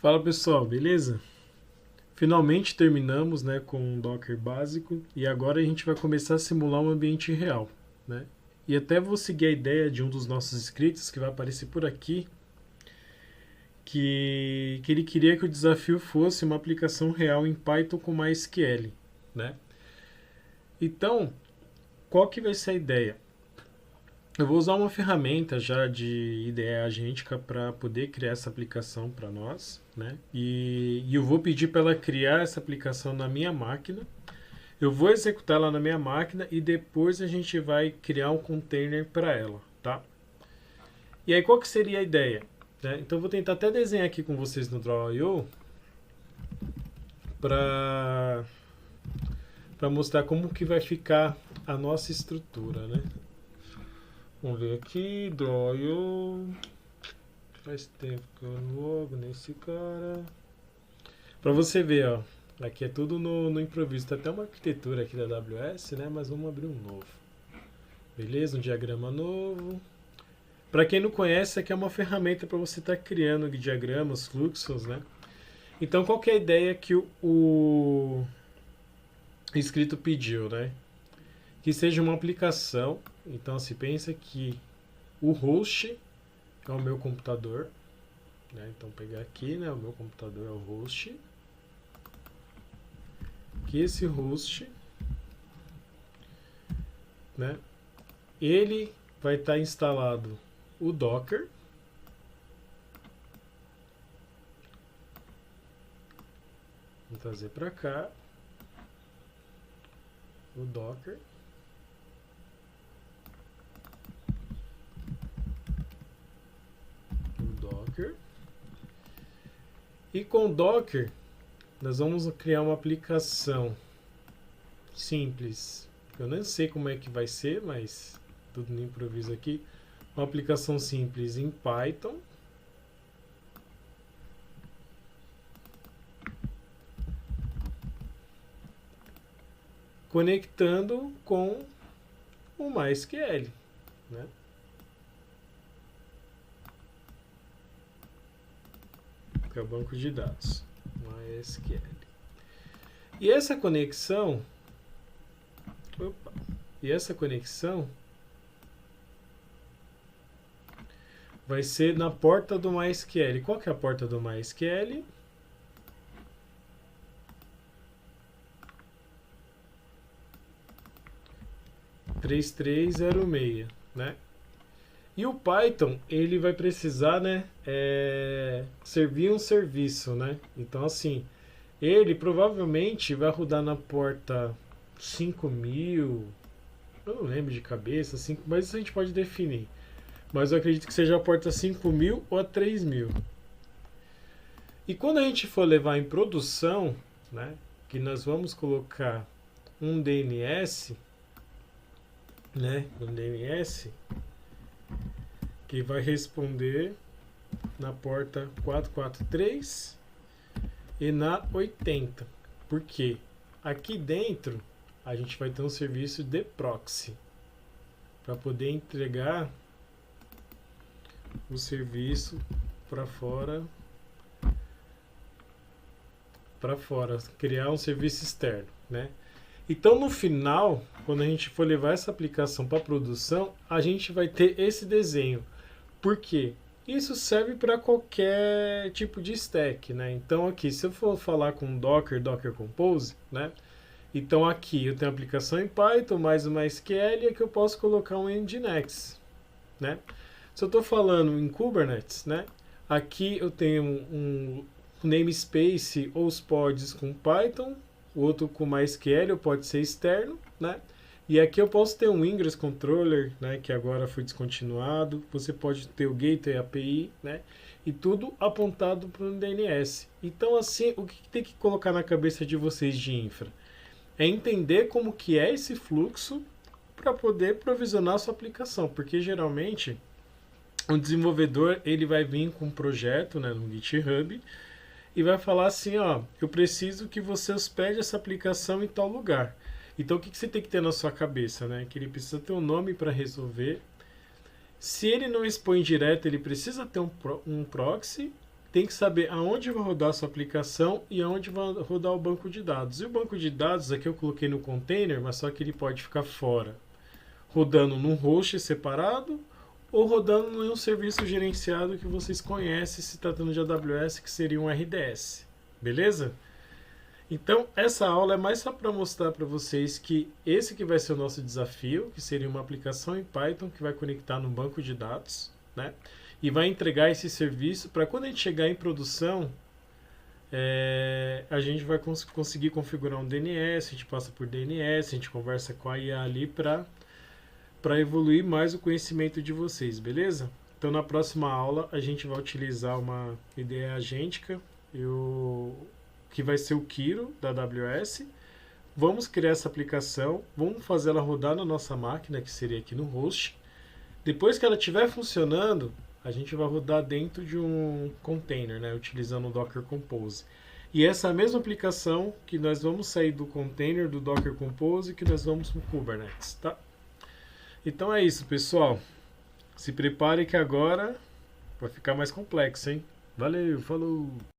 Fala pessoal, beleza? Finalmente terminamos, né, com um Docker básico e agora a gente vai começar a simular um ambiente real, né? E até vou seguir a ideia de um dos nossos inscritos que vai aparecer por aqui, que ele queria que o desafio fosse uma aplicação real em Python com MySQL, né? Então, qual que vai ser a ideia? Eu vou usar uma ferramenta já de IDE agêntica para poder criar essa aplicação para nós, né? E eu vou pedir para ela criar essa aplicação na minha máquina. Eu vou executar ela na minha máquina e depois a gente vai criar um container para ela, tá? E aí qual que seria a ideia? Né? Então eu vou tentar até desenhar aqui com vocês no Draw.io para mostrar como que vai ficar a nossa estrutura, né? Vamos ver aqui, Draw.io. Faz tempo que eu não logo nesse cara. Para você ver, ó. Aqui é tudo no improviso. Tem até uma arquitetura aqui da AWS, né? Mas vamos abrir um novo. Beleza? Um diagrama novo. Para quem não conhece, aqui é uma ferramenta para você estar criando diagramas, fluxos, né? Então, qual que é a ideia que o inscrito pediu, né? Que seja uma aplicação. Então, se pensa que o host é o meu computador, né? Então, pegar aqui, né? O meu computador é o host. Que esse host, né? Ele vai estar instalado o Docker. Vou trazer para cá o Docker. E com o Docker, nós vamos criar uma aplicação simples. Eu nem sei como é que vai ser, mas tudo no improviso aqui. Uma aplicação simples em Python. Conectando com o MySQL, né? Que é o banco de dados, MySQL. E essa conexão, vai ser na porta do MySQL. Qual que é a porta do MySQL? (3306), né? E o Python, ele vai precisar, né, servir um serviço, né? Então, assim, ele provavelmente vai rodar na porta 5000, eu não lembro de cabeça, mas isso a gente pode definir. Mas eu acredito que seja a porta 5000 ou a 3000. E quando a gente for levar em produção, né, que nós vamos colocar um DNS, né, que vai responder na porta 443 e na 80. Por quê? Aqui dentro a gente vai ter um serviço de proxy para poder entregar o serviço para fora, criar um serviço externo, né? Então, no final, quando a gente for levar essa aplicação para produção, a gente vai ter esse desenho. Por quê? Isso serve para qualquer tipo de stack, né? Então, aqui, se eu for falar com Docker Compose, né? Então, aqui eu tenho a aplicação em Python, mais uma SQL, e aqui eu posso colocar um Nginx, né? Se eu estou falando em Kubernetes, né? Aqui eu tenho um namespace ou os pods com Python, outro com MySQL, ou pode ser externo, né? E aqui eu posso ter um Ingress Controller, né, que agora foi descontinuado. Você pode ter o Gateway API, né? E tudo apontado para o DNS. Então, assim, o que tem que colocar na cabeça de vocês de infra? É entender como que é esse fluxo para poder provisionar a sua aplicação. Porque, geralmente, o desenvolvedor ele vai vir com um projeto, né, no GitHub e vai falar assim, ó, eu preciso que você hospede essa aplicação em tal lugar. Então, o que você tem que ter na sua cabeça, né? Que ele precisa ter um nome para resolver. Se ele não expõe direto, ele precisa ter um proxy tem que saber aonde vai rodar a sua aplicação e aonde vai rodar o banco de dados. E o banco de dados aqui eu coloquei no container, mas só que ele pode ficar fora, rodando num host separado ou rodando em um serviço gerenciado que vocês conhecem, se tratando de AWS, que seria um RDS. Beleza? Então, essa aula é mais só para mostrar para vocês que esse que vai ser o nosso desafio, que seria uma aplicação em Python que vai conectar no banco de dados, né? E vai entregar esse serviço para quando a gente chegar em produção, a gente vai conseguir configurar um DNS, a gente passa por DNS, a gente conversa com a IA ali para evoluir mais o conhecimento de vocês, beleza? Então, na próxima aula, a gente vai utilizar uma IDE agêntica, que vai ser o Kiro, da AWS. Vamos criar essa aplicação, vamos fazer ela rodar na nossa máquina, que seria aqui no host. Depois que ela estiver funcionando, a gente vai rodar dentro de um container, né, utilizando o Docker Compose. E essa mesma aplicação que nós vamos sair do container do Docker Compose, que nós vamos para o Kubernetes, tá? Então é isso, pessoal. Se prepare que agora vai ficar mais complexo, hein? Valeu, falou!